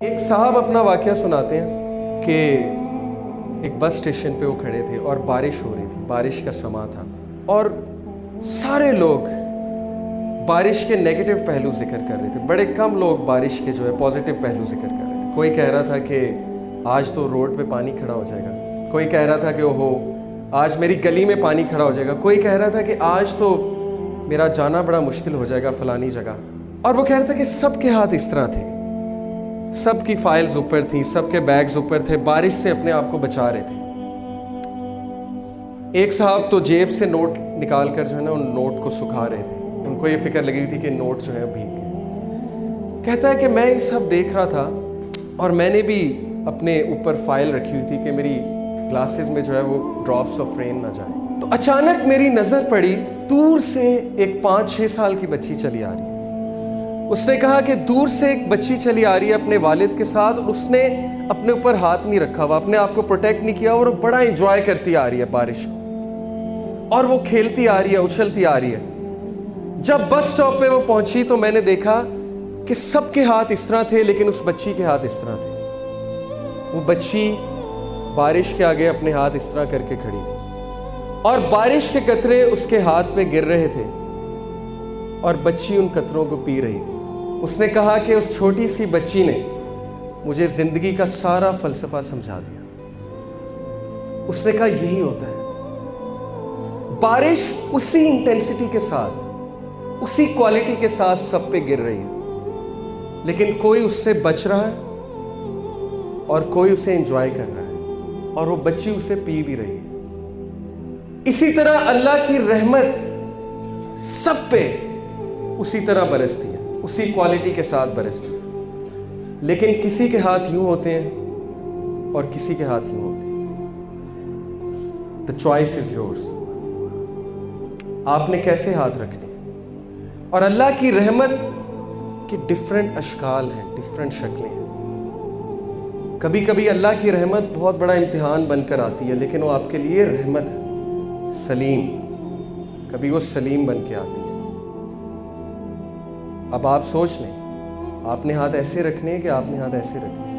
ایک صاحب اپنا واقعہ سناتے ہیں کہ ایک بس اسٹیشن پہ وہ کھڑے تھے اور بارش ہو رہی تھی، بارش کا سما تھا اور سارے لوگ بارش کے نیگیٹو پہلو ذکر کر رہے تھے، بڑے کم لوگ بارش کے جو ہے پازیٹیو پہلو ذکر کر رہے تھے۔ کوئی کہہ رہا تھا کہ آج تو روڈ پہ پانی کھڑا ہو جائے گا، کوئی کہہ رہا تھا کہ اوہو آج میری گلی میں پانی کھڑا ہو جائے گا، کوئی کہہ رہا تھا کہ آج تو میرا جانا بڑا مشکل ہو جائے گا فلانی جگہ۔ اور وہ کہہ رہا تھا کہ سب کے ہاتھ اس طرح تھے، سب کی فائلز اوپر تھیں، سب کے بیگز اوپر تھے، بارش سے اپنے آپ کو بچا رہے تھے۔ ایک صاحب تو جیب سے نوٹ نکال کر جو ہے نا ان نوٹ کو سکھا رہے تھے، ان کو یہ فکر لگی ہوئی تھی کہ نوٹ جو ہے بھیگ گئے۔ کہتا ہے کہ میں یہ سب دیکھ رہا تھا اور میں نے بھی اپنے اوپر فائل رکھی ہوئی تھی کہ میری گلاسز میں جو ہے وہ ڈراپس آف رین نہ جائیں۔ تو اچانک میری نظر پڑی، دور سے ایک 5-6 سال کی بچی چلی آ رہی ہے۔ اس نے کہا کہ دور سے ایک بچی چلی آ رہی ہے اپنے والد کے ساتھ، اور اس نے اپنے اوپر ہاتھ نہیں رکھا ہوا، اپنے آپ کو پروٹیکٹ نہیں کیا، اور وہ بڑا انجوائے کرتی آ رہی ہے بارش کو، اور وہ کھیلتی آ رہی ہے، اچھلتی آ رہی ہے۔ جب بس سٹاپ پہ وہ پہنچی تو میں نے دیکھا کہ سب کے ہاتھ اس طرح تھے، لیکن اس بچی کے ہاتھ اس طرح تھے۔ وہ بچی بارش کے آگے اپنے ہاتھ اس طرح کر کے کھڑی تھی، اور بارش کے قطرے اس کے ہاتھ پہ گر رہے تھے، اور بچی ان قطروں کو پی رہی تھی۔ اس نے کہا کہ اس چھوٹی سی بچی نے مجھے زندگی کا سارا فلسفہ سمجھا دیا۔ اس نے کہا یہی ہوتا ہے، بارش اسی انٹینسٹی کے ساتھ، اسی کوالٹی کے ساتھ سب پہ گر رہی ہے، لیکن کوئی اس سے بچ رہا ہے اور کوئی اسے انجوائے کر رہا ہے، اور وہ بچی اسے پی بھی رہی ہے۔ اسی طرح اللہ کی رحمت سب پہ اسی طرح برستی ہے، اسی کوالٹی کے ساتھ برستی ہے، لیکن کسی کے ہاتھ یوں ہوتے ہیں اور کسی کے ہاتھ یوں ہوتے ہیں۔ The choice is yours۔ آپ نے کیسے ہاتھ رکھنے ہیں؟ اور اللہ کی رحمت کے ڈیفرنٹ اشکال ہیں، ڈیفرنٹ شکلیں ہیں۔ کبھی کبھی اللہ کی رحمت بہت بڑا امتحان بن کر آتی ہے، لیکن وہ آپ کے لیے رحمت ہے، سلیم۔ کبھی وہ سلیم بن کے آتی ہے۔ اب آپ سوچ لیں، آپ نے ہاتھ ایسے رکھنے ہیں کہ آپ نے ہاتھ ایسے رکھنے ہیں۔